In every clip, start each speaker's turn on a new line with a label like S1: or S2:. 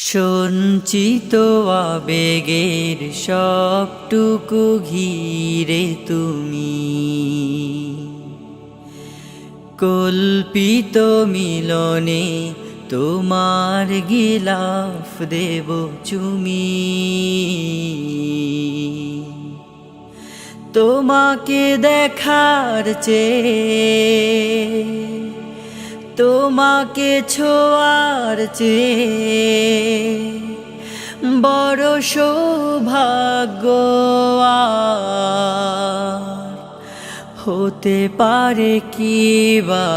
S1: সঞ্চিত আবেগের সবটুকু ঘিরে তুমি কল্পিত মিলনে তোমার গিলাফ দেব চুমি। তোমাকে দেখার চেয়ে তোমাকে ছোঁয়ার চেয়ে বড় সৌভাগ্য আর হতে পারে কি বা।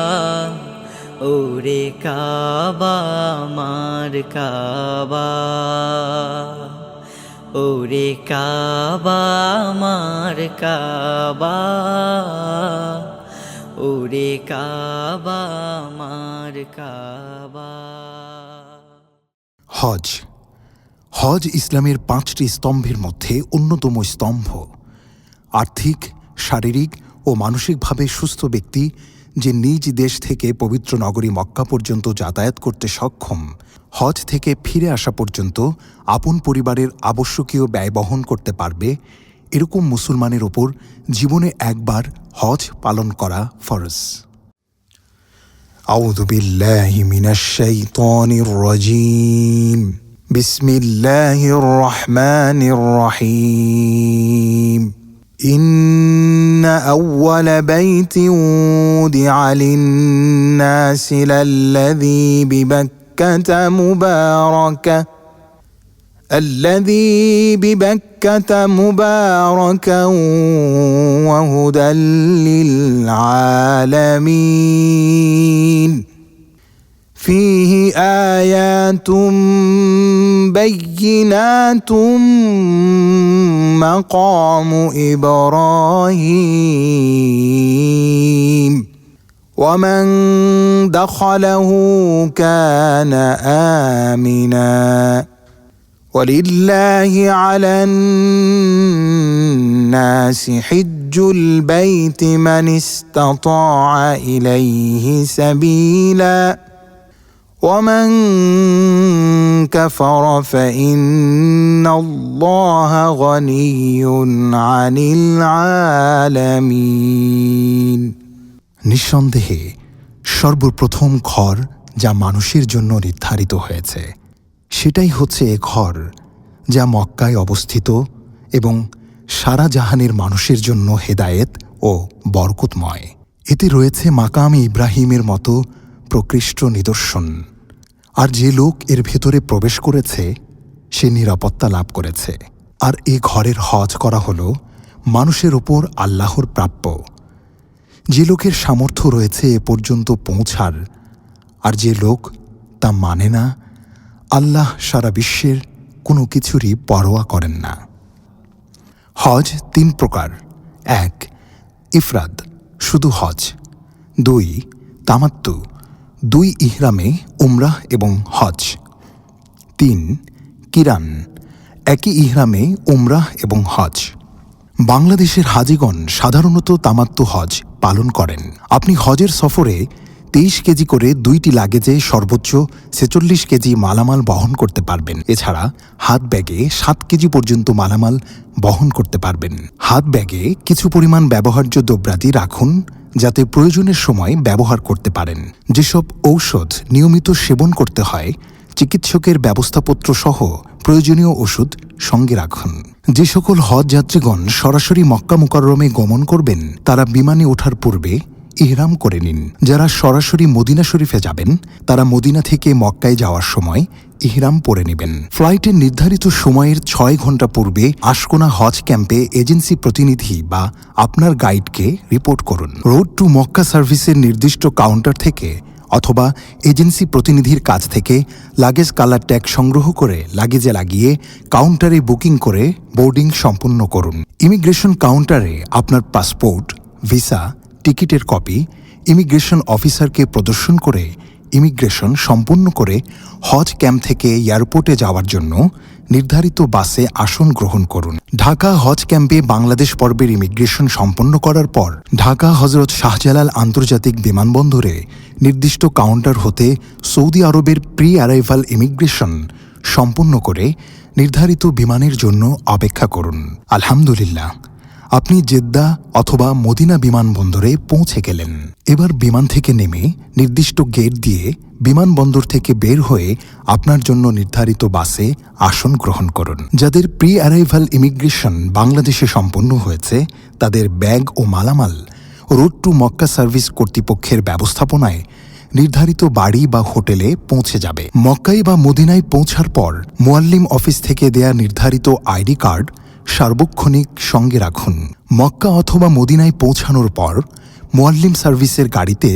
S1: ওরে কাবা আমার কাবা, ওরে কাবা আমার কাবা, ওরে কাবা আমার কাবা।
S2: হজ হজ ইসলামের 5টি স্তম্ভের মধ্যে অন্যতম স্তম্ভ। আর্থিক, শারীরিক ও মানসিকভাবে সুস্থ ব্যক্তি যে নিজ দেশ থেকে পবিত্র নগরী মক্কা পর্যন্ত যাতায়াত করতে সক্ষম, হজ থেকে ফিরে আসা পর্যন্ত আপন পরিবারের আবশ্যকীয় ব্যয় বহন করতে পারবে, এরকম মুসলমানের ওপর জীবনে একবার হজ পালন করা ফরজ। আউযু বিল্লাহি মিনাশ শাইতানির রাজীম। বিসমিল্লাহির রহমানির রহিম। إن أول بيت وضع للناس للذي ببكة مباركا وهدى للعالمين فيه آيات بينات مقام إبراهيم ومن دخله كان آمنا ولله على الناس حج البيت من استطاع إليه سبيلا ومن كفر فإن الله غني عن العالمين। নিঃসন্দেহে সর্বপ্রথম ঘর যা মানুষের জন্য নির্ধারিত হয়েছে সেটাই হচ্ছে এ ঘর যা মক্কায় অবস্থিত এবং সারা জাহানের মানুষের জন্য হেদায়েত ও বরকতময়। এতে রয়েছে মাকামে ইব্রাহিমের মতো প্রকৃষ্ট নিদর্শন। আর যে লোক এর ভেতরে প্রবেশ করেছে সে নিরাপত্তা লাভ করেছে। আর এ ঘরের হজ করা হলো মানুষের ওপর আল্লাহর প্রাপ্য। যে লোকের সামর্থ্য রয়েছে এ পর্যন্ত পৌঁছার, আর যে লোক তা মানে না, আল্লাহ সারা বিশ্বের কোনো কিছুরই পরোয়া করেন না। হজ 3 প্রকার। 1. ইফরাদ, শুধু হজ। 2. তামাত্তু, 2 ইহরামে উমরাহ এবং হজ। 3. কিরান, একই ইহরামে উমরাহ এবং হজ। বাংলাদেশের হাজিগণ সাধারণত তামাত্তু হজ পালন করেন। আপনি হজের সফরে 23 কেজি করে 2টি লাগেজে সর্বোচ্চ 46 কেজি মালামাল বহন করতে পারবেন। এছাড়া হাত ব্যাগে 7 কেজি পর্যন্ত মালামাল বহন করতে পারবেন। হাত ব্যাগে কিছু পরিমাণ ব্যবহার্য দ্রব্যাদি রাখুন যাতে প্রয়োজনের সময় ব্যবহার করতে পারেন। যেসব ঔষধ নিয়মিত সেবন করতে হয়, চিকিৎসকের ব্যবস্থাপত্র সহ প্রয়োজনীয় ওষুধ সঙ্গে রাখুন। যে সকল হজ যাত্রীগণ সরাসরি মক্কা মুকাররমে গমন করবেন তারা বিমানে ওঠার পূর্বে ইহরাম করে নিন। যারা সরাসরি মদিনা শরীফে যাবেন তারা মদিনা থেকে মক্কায় যাওয়ার সময় ইহরাম পরে নেবেন। ফ্লাইটের নির্ধারিত সময়ের 6 ঘন্টা পূর্বে আশকোনা হজ ক্যাম্পে এজেন্সি প্রতিনিধি বা আপনার গাইডকে রিপোর্ট করুন। রোড টু মক্কা সার্ভিসের নির্দিষ্ট কাউন্টার থেকে অথবা এজেন্সি প্রতিনিধির কাছ থেকে লাগেজ কালার ট্যাগ সংগ্রহ করে লাগেজে লাগিয়ে কাউন্টারে বুকিং করে বোর্ডিং সম্পন্ন করুন। ইমিগ্রেশন কাউন্টারে আপনার পাসপোর্ট, ভিসা, টিকিটের কপি ইমিগ্রেশন অফিসারকে প্রদর্শন করে ইমিগ্রেশন সম্পন্ন করে হজ ক্যাম্প থেকে এয়ারপোর্টে যাওয়ার জন্য নির্ধারিত বাসে আসন গ্রহণ করুন। ঢাকা হজ ক্যাম্পে বাংলাদেশ পর্বের ইমিগ্রেশন সম্পন্ন করার পর ঢাকা হজরত শাহজালাল আন্তর্জাতিক বিমানবন্দরে নির্দিষ্ট কাউন্টার হতে সৌদি আরবের প্রি অ্যারাইভাল ইমিগ্রেশন সম্পন্ন করে নির্ধারিত বিমানের জন্য অপেক্ষা করুন। আলহামদুলিল্লাহ, আপনি জেদ্দা অথবা মদিনা বিমানবন্দরে পৌঁছে গেলেন। এবার বিমান থেকে নেমে নির্দিষ্ট গেট দিয়ে বিমানবন্দর থেকে বের হয়ে আপনার জন্য নির্ধারিত বাসে আসন গ্রহণ করুন। যাদের প্রি অ্যারাইভাল ইমিগ্রেশন বাংলাদেশে সম্পন্ন হয়েছে, তাদের ব্যাগ ও মালামাল রোড টু মক্কা সার্ভিস কর্তৃপক্ষের ব্যবস্থাপনায় নির্ধারিত বাড়ি বা হোটেলে পৌঁছে যাবে। মক্কায় বা মদিনায় পৌঁছার পর মুয়াল্লিম অফিস থেকে দেয়া নির্ধারিত আইডি কার্ড সার্বক্ষণিক সঙ্গে রাখুন। মক্কা অথবা মদিনায় পৌঁছানোর পর মুয়াল্লিম সার্ভিসের গাড়িতে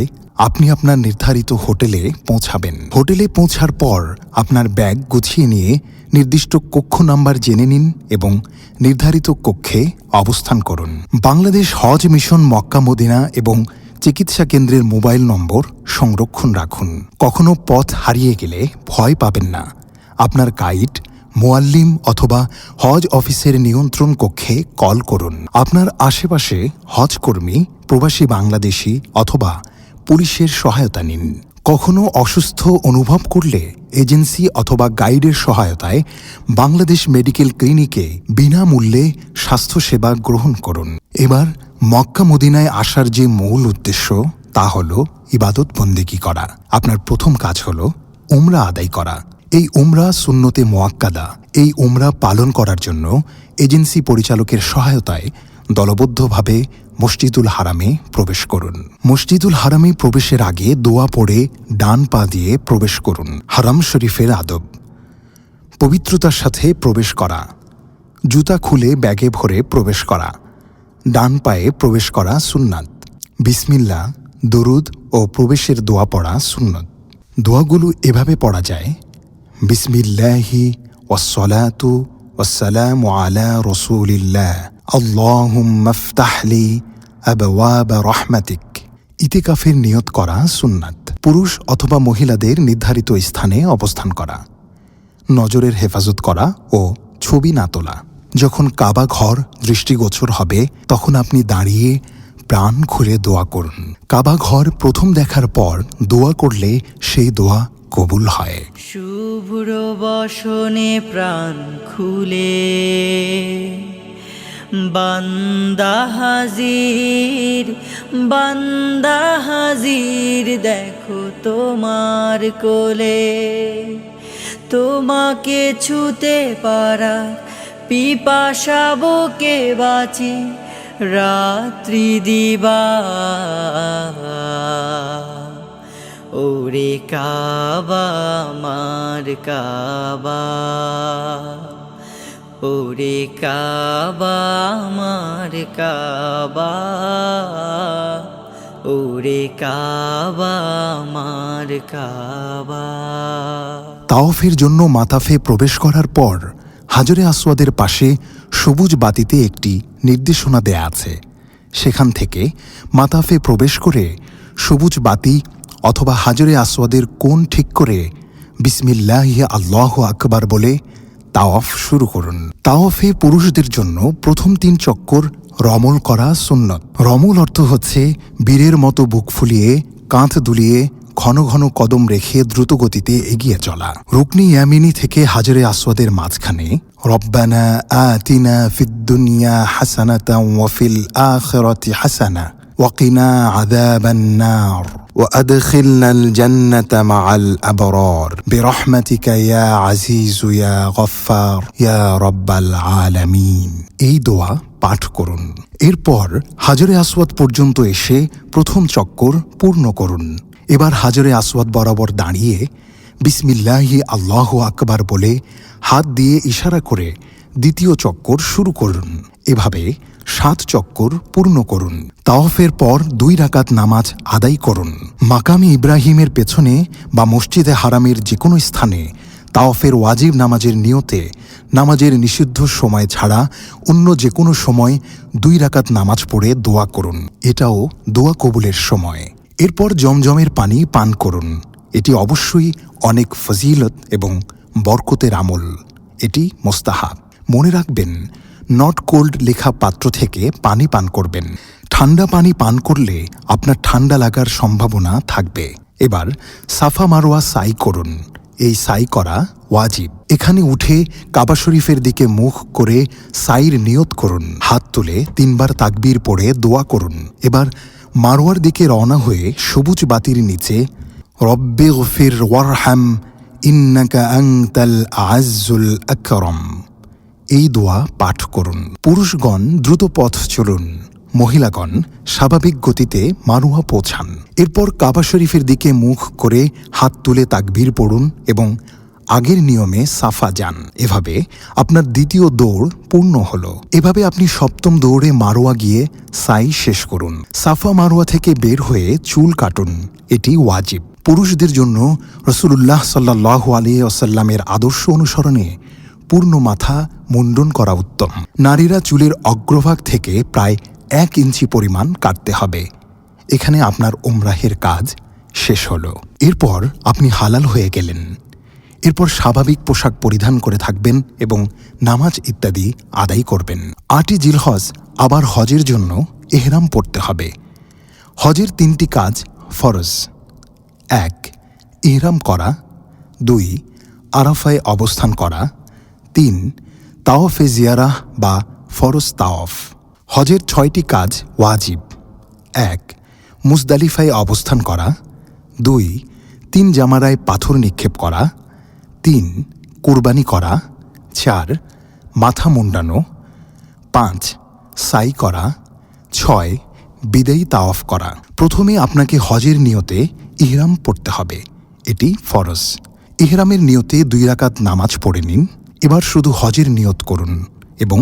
S2: আপনি আপনার নির্ধারিত হোটেলে পৌঁছাবেন। হোটেলে পৌঁছার পর আপনার ব্যাগ গুছিয়ে নিয়ে নির্দিষ্ট কক্ষ নাম্বার জেনে নিন এবং নির্ধারিত কক্ষে অবস্থান করুন। বাংলাদেশ হজ মিশন মক্কা মদিনা এবং চিকিৎসা কেন্দ্রের মোবাইল নম্বর সংরক্ষণ রাখুন। কখনো পথ হারিয়ে গেলে ভয় পাবেন না। আপনার গাইড, মুয়াল্লিম অথবা হজ অফিসের নিয়ন্ত্রণ কক্ষে কল করুন। আপনার আশেপাশে হজ কর্মী, প্রবাসী বাংলাদেশি অথবা পুলিশের সহায়তা নিন। কখনো অসুস্থ অনুভব করলে এজেন্সি অথবা গাইডের সহায়তায় বাংলাদেশ মেডিকেল ক্লিনিকে বিনামূল্যে স্বাস্থ্যসেবা গ্রহণ করুন। এবার মক্কা মদিনায় আসার যে মূল উদ্দেশ্য তা হল ইবাদত বন্দেগী করা। আপনার প্রথম কাজ হল উমরা আদায় করা। এই উমরা সুন্নতে মুআক্কাদা। এই উমরা পালন করার জন্য এজেন্সি পরিচালকের সহায়তায় দলবদ্ধভাবে মসজিদুল হারামে প্রবেশ করুন। মসজিদুল হারামে প্রবেশের আগে দোয়া পড়ে ডান পা দিয়ে প্রবেশ করুন। হারাম শরীফের আদব: পবিত্রতার সাথে প্রবেশ করা, জুতা খুলে ব্যাগে ভরে প্রবেশ করা, ডান পায়ে প্রবেশ করা সুন্নাত। বিসমিল্লাহ, দরুদ ও প্রবেশের দোয়া পড়া সুন্নত। দোয়াগুলো এভাবে পড়া যায়: বিসমিল্লাহি ওয়াসসালাতু ওয়াসসালামু আলা রাসূলিল্লাহ, আল্লাহুম্মা ইফতাহ লি আবওয়াব রাহমাতিক। ইতিকাফের নিয়ত করা সুন্নাত। পুরুষ অথবা মহিলাদের নির্ধারিত স্থানে অবস্থান করা, নজরের হেফাজত করা ও ছবি না তোলা। যখন কাবা ঘর দৃষ্টিগোচর হবে তখন আপনি দাঁড়িয়ে প্রাণ খুলে দোয়া করুন। কাবা ঘর প্রথম দেখার পর দোয়া করলে সেই দোয়া কবুল হয়।
S1: শুভ্র বসনে প্রাণ খুলে বান্দা হাজির, বান্দা হাজির, দেখো তোমার কোলে। তোমাকে ছুতে পারা পিপাসা বুকে বাঁচি রাত্রি দিবা। ওরে কাবা আমার কাবা, ওরে কাবা আমার কাবা, ওরে কাবা আমার কাবা।
S2: তাওয়াফের জন্য মাতাফে প্রবেশ করার পর হাজরে আসওয়াদের পাশে সবুজ বাতিতে একটি নির্দেশনা দেয়া আছে। সেখান থেকে মাতাফে প্রবেশ করে সবুজ বাতি অথবা হাজরে আসওয়াদের কোণ ঠিক করে বিসমিল্লাহি আল্লাহু আকবার বলে তাওয়াফ শুরু করুন। তাওয়াফে পুরুষদের জন্য প্রথম 3 চক্কর রমল করা সুন্নত। রমল অর্থ হচ্ছে বীরের মতো বুক ফুলিয়ে, কাঁধ দুলিয়ে, ঘন ঘন কদম রেখে দ্রুত গতিতে এগিয়ে চলা। রুকনি ইয়ামিনী থেকে হাজরে আসওয়াদের মাঝখানে রব্বানা আতিনা ফিদ দুনিয়া হাসানাতাও ওয়া ফিল আখিরাতি হাসানা ওয়া কিনা আযাবান নার ওয়া আদখিলনাল জান্নাতা মাআল আবরার বিরহমাতিকা ইয়া আজিজু ইয়া গফফার ইয়া রাব্বাল আলামিন। এই দোয়া পাঠ করুন। এরপর হাজরে আসওয়াদ পর্যন্ত এসে প্রথম চক্কর পূর্ণ করুন। এবার হাজরে আসওয়াদ বরাবর দাঁড়িয়ে বিসমিল্লাহি আল্লাহু আকবার বলে হাত দিয়ে ইশারা করে দ্বিতীয় চক্কর শুরু করুন। এভাবে 7 চক্কর পূর্ণ করুন। তাওয়াফের পর 2 রাকাত নামাজ আদায় করুন। মাকামে ইব্রাহিমের পেছনে বা মসজিদে হারামের যে কোনো স্থানে তাওয়াফের ওয়াজিব নামাজের নিয়তে নামাজের নিষিদ্ধ সময় ছাড়া অন্য যে কোনো সময় 2 রাকাত নামাজ পড়ে দোয়া করুন। এটাও দোয়া কবুলের সময়। এরপর জমজমের পানি পান করুন। এটি অবশ্যই অনেক ফজিলত এবং বরকতের আমল। এটি মোস্তাহাব। মনে রাখবেন, নট কোল্ড লেখা পাত্র থেকে পানি পান করবেন। ঠান্ডা পানি পান করলে আপনার ঠান্ডা লাগার সম্ভাবনা থাকবে। এবার সাফা মারোয়া সাই করুন। এই সাই করা ওয়াজিব। এখানে উঠে কাবা শরীফের দিকে মুখ করে সাইর নিয়ত করুন। হাত তুলে 3 বার তাকবীর পড়ে দোয়া করুন। এবার মারওয়ার দিকে রওনা হয়ে সবুজ বাতির নিচে রব্বে গফির ওয়ারহাম ইন্নাকা আনতাল আ'আজ্জুল আকরাম এই দোয়া পাঠ করুন। পুরুষগণ দ্রুত পথ চলুন, মহিলাগণ স্বাভাবিক গতিতে মারওয়া পৌঁছান। এরপর কাবা শরীফের দিকে মুখ করে হাত তুলে তাকবীর পড়ুন এবং আগের নিয়মে সাফা যান। এভাবে আপনার দ্বিতীয় দৌড় পূর্ণ হল। এভাবে আপনি সপ্তম দৌড়ে মারওয়া গিয়ে সাই শেষ করুন। সাফা মারওয়া থেকে বের হয়ে চুল কাটুন, এটি ওয়াজিব। পুরুষদের জন্য রাসূলুল্লাহ সাল্লাল্লাহু আলাইহি ওয়াসাল্লামের আদর্শ অনুসরণে পূর্ণ মাথা মুন্ডন করা উত্তম। নারীরা চুলের অগ্রভাগ থেকে প্রায় 1 ইঞ্চি পরিমাণ কাটতে হবে। এখানে আপনার উমরাহের কাজ শেষ হল। এরপর আপনি হালাল হয়ে গেলেন। এরপর স্বাভাবিক পোশাক পরিধান করে থাকবেন এবং নামাজ ইত্যাদি আদায় করবেন। 8ই জিলহজ আবার হজের জন্য ইহরাম পড়তে হবে। হজের 3টি কাজ ফরজ: 1 ইহরাম করা, 2 আরাফায় অবস্থান করা, 3 তাওয়াফে জিয়ারাহ বা ফরজ তাওয়াফ। হজের 6টি কাজ ওয়াজিব: 1 মুজদালিফায় অবস্থান করা, 2 3 জামারায় পাথর নিক্ষেপ করা, 3 কুরবানি করা, 4 মাথা মুন্ডানো, 5 সাই করা, 6 বিদায়ী তাওয়াফ করা। প্রথমে আপনাকে হজের নিয়তে ইহরাম পড়তে হবে, এটি ফরজ। ইহরামের নিয়তে 2 রাকাত নামাজ পড়ে নিন। এবার শুধু হজের নিয়ত করুন এবং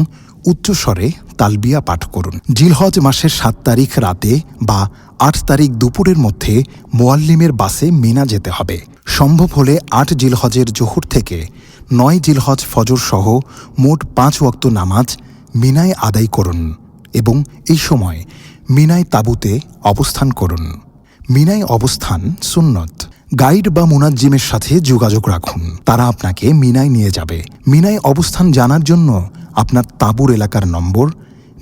S2: উচ্চস্বরে তালবিয়া পাঠ করুন। জিলহজ মাসের 7 তারিখ রাতে বা 8 তারিখ দুপুরের মধ্যে মোয়াল্লিমের বাসে মিনা যেতে হবে। সম্ভব হলে 8 জিলহজের জোহর থেকে 9 জিলহজ ফজর সহ মোট 5 ওয়াক্ত নামাজ মিনায় আদায় করুন এবং এই সময় মিনায় তাঁবুতে অবস্থান করুন। মিনায় অবস্থান সুন্নত। গাইড বা মুনাজ্জিমের সাথে যোগাযোগ রাখুন, তারা আপনাকে মিনায় নিয়ে যাবে। মিনায় অবস্থান জানার জন্য আপনার তাঁবুর এলাকার নম্বর,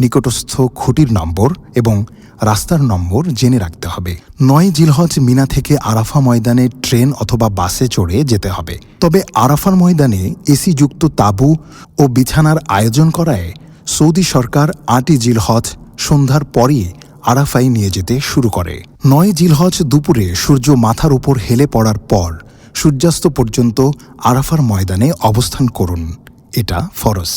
S2: নিকটস্থ খুঁটির নম্বর এবং রাস্তার নম্বর জেনে রাখতে হবে। 9 জিলহজ মিনা থেকে আরাফা ময়দানে ট্রেন অথবা বাসে চড়ে যেতে হবে। তবে আরাফার ময়দানে এসিযুক্ত তাঁবু ও বিছানার আয়োজন করায় সৌদি সরকার 8ই জিলহজ সন্ধ্যার পরই আরাফায় নিয়ে যেতে শুরু করে। 9 জিলহজ দুপুরে সূর্য মাথার উপর হেলে পড়ার পর সূর্যাস্ত পর্যন্ত আরাফার ময়দানে অবস্থান করুন, এটা ফরজ।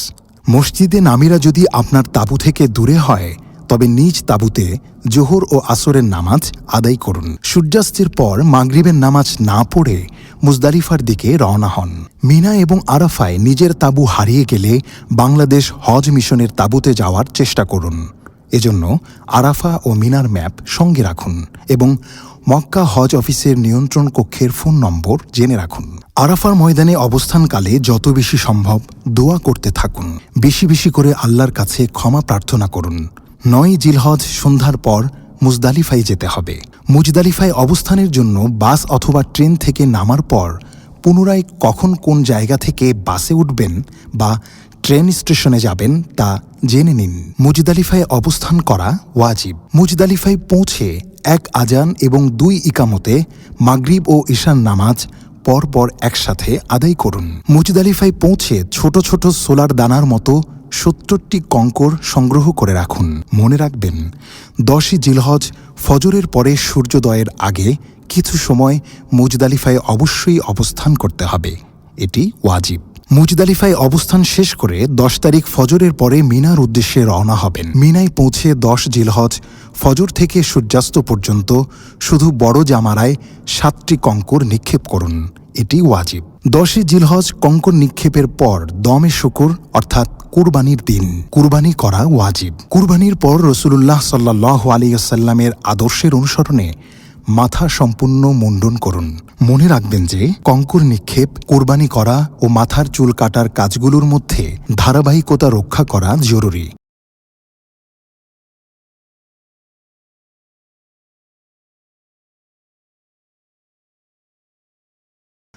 S2: মসজিদে নামিরা যদি আপনার তাঁবু থেকে দূরে হয় তবে নিজ তাঁবুতে জোহর ও আসরের নামাজ আদায় করুন। সূর্যাস্তের পর মাগরিবের নামাজ না পড়ে মুজদালিফার দিকে রওনা হন। মিনা এবং আরাফায় নিজের তাঁবু হারিয়ে গেলে বাংলাদেশ হজ মিশনের তাঁবুতে যাওয়ার চেষ্টা করুন। এজন্য আরাফা ও মিনার ম্যাপ সঙ্গে রাখুন এবং মক্কা হজ অফিসের নিয়ন্ত্রণ কক্ষের ফোন নম্বর জেনে রাখুন। আরাফার ময়দানে অবস্থানকালে যত বেশি সম্ভব দোয়া করতে থাকুন। বেশি বেশি করে আল্লাহর কাছে ক্ষমা প্রার্থনা করুন। 9 জিলহজ সন্ধ্যার পর মুজদালিফায় যেতে হবে। মুজদালিফায় অবস্থানের জন্য বাস অথবা ট্রেন থেকে নামার পর পুনরায় কখন কোন জায়গা থেকে বাসে উঠবেন বা ট্রেন স্টেশনে যাবেন তা জেনে নিন। মুজদালিফায় অবস্থান করা ওয়াজিব। মুজদালিফায় পৌঁছে 1 আজান এবং 2 ইকামতে মাগরিব ও ঈশার নামাজ পরপর একসাথে আদায় করুন। মুজদালিফায় পৌঁছে ছোট ছোট সোলার দানার মতো 70টি কঙ্কর সংগ্রহ করে রাখুন। মনে রাখবেন 10ই জিলহজ ফজরের পরে সূর্যোদয়ের আগে কিছু সময় মুজদালিফায় অবশ্যই অবস্থান করতে হবে, এটি ওয়াজিব। মুজদালিফায় অবস্থান শেষ করে 10 তারিখ ফজরের পরে মিনার উদ্দেশ্যে রওনা হবেন। মিনায় পৌঁছে 10 জিলহজ ফজর থেকে সূর্যাস্ত পর্যন্ত শুধু বড় জামারায় 7টি কঙ্কর নিক্ষেপ করুন, এটি ওয়াজিব। 10ই জিলহজ কঙ্কর নিক্ষেপের পর দমে শুকুর অর্থাৎ কুরবানির দিন কুরবানি করা ওয়াজিব। কুরবানির পর রাসূলুল্লাহ সাল্লাল্লাহু আলাইহি ওয়াসাল্লামের আদর্শের অনুসরণে মাথা সম্পূর্ণ মুন্ডন করুন। মনে রাখবেন যে কঙ্কর নিক্ষেপ, কোরবানি করা ও মাথার চুল কাটার কাজগুলোর মধ্যে ধারাবাহিকতা রক্ষা করা জরুরি।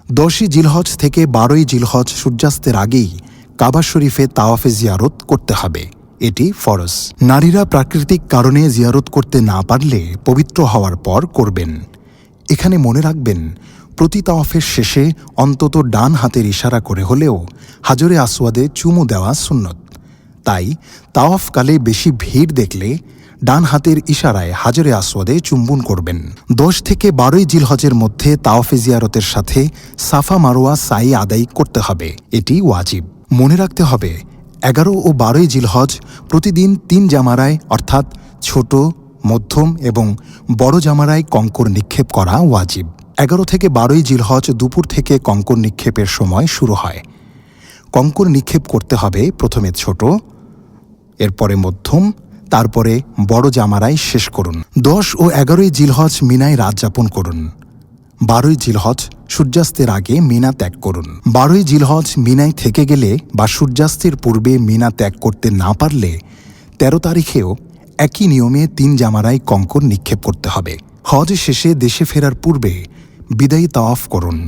S2: 10ই জিলহজ থেকে 12ই জিলহজ সূর্যাস্তের আগেই কাবা শরীফে তাওয়াফে জিয়ারত করতে হবে, এটি ফরজ। নারীরা প্রাকৃতিক কারণে জিয়ারত করতে না পারলে পবিত্র হওয়ার পর করবেন। এখানে মনে রাখবেন প্রতি তাওয়াফের শেষে অন্তত ডান হাতের ইশারা করে হলেও হাজরে আসওয়াদে চুমু দেওয়া সুন্নত। তাই তাওয়াফকালে বেশি ভিড় দেখলে ডান হাতের ইশারায় হাজরে আসওয়াদে চুম্বন করবেন। 10 থেকে 12 জিলহজের মধ্যে তাওয়াফে জিয়ারতের সাথে সাফা মারোয়া সাই আদায় করতে হবে, এটি ওয়াজিব। মনে রাখতে হবে 11 ও 12 জিলহজ প্রতিদিন 3 জামারায় অর্থাৎ ছোট, মধ্যম এবং বড় জামারায় কঙ্কর নিক্ষেপ করা ওয়াজিব। 11 থেকে 12 জিলহজ দুপুর থেকে কঙ্কর নিক্ষেপের সময় শুরু হয়। কঙ্কর নিক্ষেপ করতে হবে প্রথমে ছোট, এরপরে মধ্যম, তারপরে বড় জামারায় শেষ করুন। 10 ও 11 জিলহজ মিনায় রাত যাপন করুন। 12 জিলহজ সূর্যাস্তের আগে মিনা ত্যাগ করুন। 12 জিলহজ মিনায় থেকে গেলে বা সূর্যাস্তের পূর্বে মিনা ত্যাগ করতে না পারলে 13 তারিখেও একই নিয়মে 3 জামারায় কঙ্কর নিক্ষেপ করতে হবে। হজ শেষে দেশে ফেরার পূর্বে বিদায়ী তাওয়াফ করুন।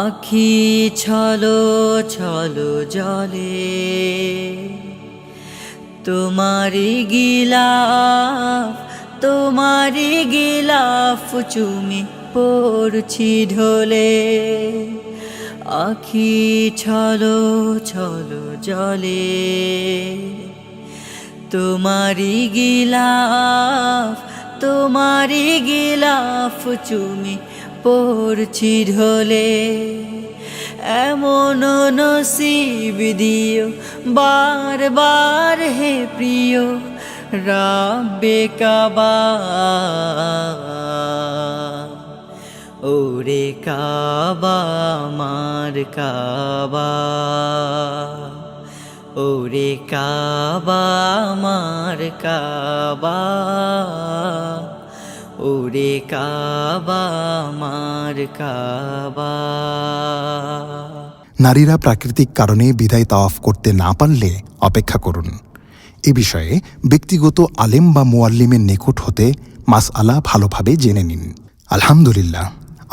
S1: আখি ছলো ছলো জলে তোমারি গিলাফ চুমি পড়ছি ঢোলে। আখি ছলো ছলো জলে তোমারি গিলাফ চুমি পড়ছি ঢোলে। এমন নসিব দিও বারবার হে প্রিয় রাব্বে কাবা। ওরে কাবা আমার কাবা, ওরে কাবা আমার কাবা, ওরে কাবা আমার কাবা।
S2: নারীরা প্রাকৃতিক কারণে বিদায় তাওয়াফ করতে না পারলে অপেক্ষা করুন। এ বিষয়ে ব্যক্তিগত আলেম বা মুআল্লিমের নিকট হতে মাসআলা ভালোভাবে জেনে নিন। আলহামদুলিল্লাহ,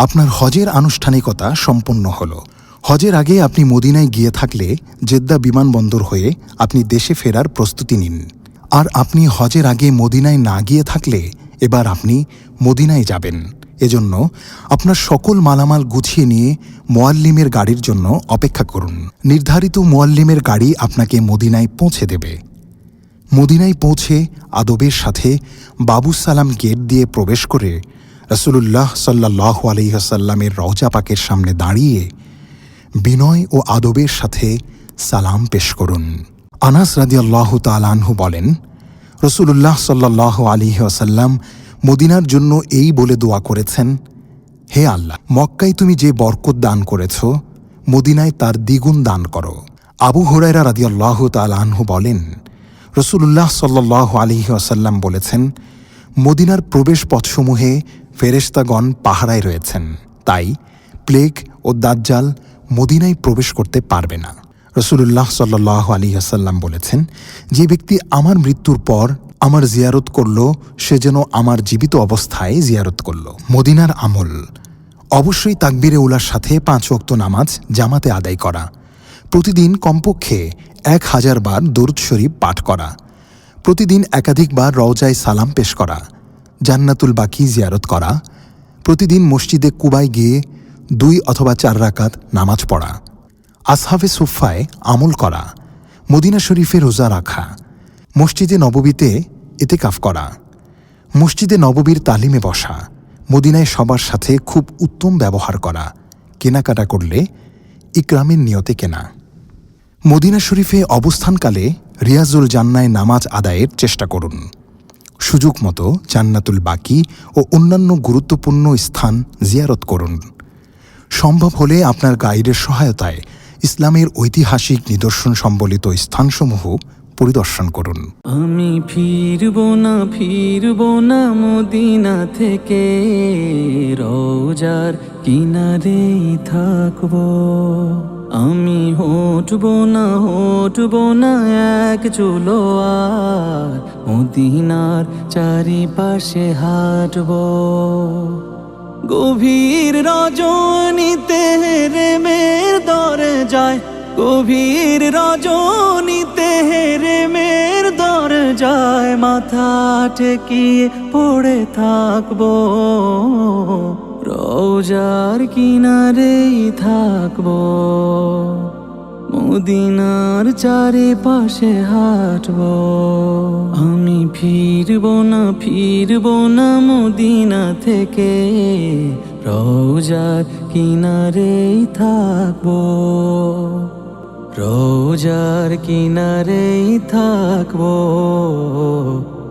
S2: আপনার হজের আনুষ্ঠানিকতা সম্পন্ন হল। হজের আগে আপনি মদিনায় গিয়ে থাকলে জেদ্দা বিমানবন্দর হয়ে আপনি দেশে ফেরার প্রস্তুতি নিন। আর আপনি হজের আগে মদিনায় না গিয়ে থাকলে এবার আপনি মদিনায় যাবেন। এজন্য আপনার সকল মালামাল গুছিয়ে নিয়ে মুআল্লিমের গাড়ির জন্য অপেক্ষা করুন। নির্ধারিত মুআল্লিমের গাড়ি আপনাকে মদিনায় পৌঁছে দেবে। মদিনায় পৌঁছে আদবের সাথে বাবুস সালাম গেট দিয়ে প্রবেশ করে রাসূলুল্লাহ সাল্লাল্লাহু আলাইহি ওয়াসাল্লামের রওজা পাকের সামনে দাঁড়িয়ে বিনয় ও আদবের সাথে সালাম পেশ করুন। আনাস রাদিয়াল্লাহু তাআলা আনহু বলেন, রাসূলুল্লাহ সাল্লাল্লাহু আলাইহি ওয়াসাল্লাম মদিনার জন্য এই বলে দোয়া করেছেন, হে আল্লাহ, মক্কায় তুমি যে বরকত দান করেছ মদিনায় তার দ্বিগুণ দান করো। আবু হুরায়রা রাদিয়াল্লাহু তাআলা আনহু বলেন, রাসূলুল্লাহ সাল্লাল্লাহু আলাইহি ওয়াসাল্লাম বলেছেন, মদিনার প্রবেশ পথসমূহে ফেরেশতাগণ পাহারায় রয়েছেন, তাই প্লেগ ও দাজ্জাল মদিনায় প্রবেশ করতে পারবে না। রাসূলুল্লাহ সাল্লাল্লাহু আলাইহি ওয়াসাল্লাম বলেছেন, যে ব্যক্তি আমার মৃত্যুর পর আমার জিয়ারত করল সে যেন আমার জীবিত অবস্থায় জিয়ারত করল। মদিনার আমল অবশ্যই তাকবীরে উলার সাথে 5 ওয়াক্ত নামাজ জামাতে আদায় করা, প্রতিদিন কমপক্ষে 1000 বার দরুদ শরীফ পাঠ করা, প্রতিদিন একাধিকবার রওজায় সালাম পেশ করা, জান্নাতুল বাকি জিয়ারত করা, প্রতিদিন মসজিদে কুবায় গিয়ে 2 অথবা 4 রাকাত নামাজ পড়া, আসহাবে সুফায় আমল করা, মদিনা শরীফে রোজা রাখা, মসজিদে নববীতে ইতিকাফ করা, মসজিদে নববীর তালিমে বসা, মদিনায় সবার সাথে খুব উত্তম ব্যবহার করা, কেনাকাটা করলে ইকরামের নিয়তে কেনা। মদিনা শরীফে অবস্থানকালে রিয়াজুল জান্নায় নামাজ আদায়ের চেষ্টা করুন। সুযোগ মতো জান্নাতুল বাকি ও অন্যান্য গুরুত্বপূর্ণ স্থান জিয়ারত করুন। সম্ভব হলে আপনার গাইডের সহায়তায় ইসলামের ঐতিহাসিক নিদর্শন সম্বলিত স্থানসমূহ পরিদর্শন করুন।
S3: আমি ফিরব না মদিনা থেকে, রওজার কিনারেই থাকবো। আমি হটব না এক চুলো আর, মদিনার চারিপাশে হাঁটবো। গভীর রজনীতে হেরেমের দরজায়, গভীর রজনীতে হেরেমের দরজায় মাথা ঠেকিয়ে পড়ে থাকবো। রোজার কিনারেই থাকবো, মদিনার চারিপাশে হাঁটবো। আমি ফিরবো না মদিনা থেকে, রোজার কিনারেই থাকবো, রোজার কিনারেই থাকবো,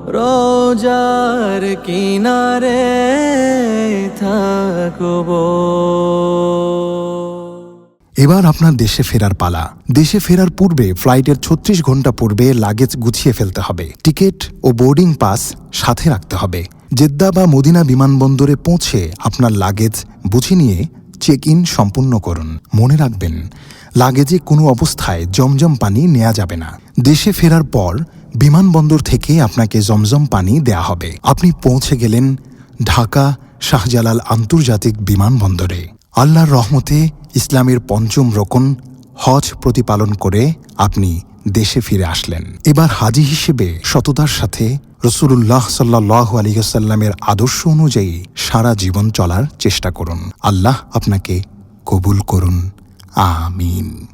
S3: রোজার কিনারে থাকবো।
S2: এবার আপনার দেশে ফেরার পালা। দেশে ফেরার পূর্বে ফ্লাইটের 36 ঘন্টা পূর্বে লাগেজ গুছিয়ে ফেলতে হবে। টিকিট ও বোর্ডিং পাস সাথে রাখতে হবে। জেদ্দা বা মদিনা বিমানবন্দরে পৌঁছে আপনার লাগেজ বুঝে নিয়ে চেক ইন সম্পূর্ণ করুন। মনে রাখবেন, লাগেজে কোনো অবস্থায় জমজম পানি নেওয়া যাবে না। দেশে ফেরার পর বিমানবন্দর থেকে আপনাকে জমজম পানি দেয়া হবে। আপনি পৌঁছে গেলেন ঢাকা শাহজালাল আন্তর্জাতিক বিমানবন্দরে। আল্লাহর রহমতে ইসলামের পঞ্চম রকন হজ প্রতিপালন করে আপনি দেশে ফিরে আসলেন। এবার হাজি হিসেবে সততার সাথে রাসূলুল্লাহ সাল্লাল্লাহু আলাইহি ওয়াসাল্লামের আদর্শ অনুযায়ী সারা জীবন চলার চেষ্টা করুন। আল্লাহ আপনাকে কবুল করুন। আমিন।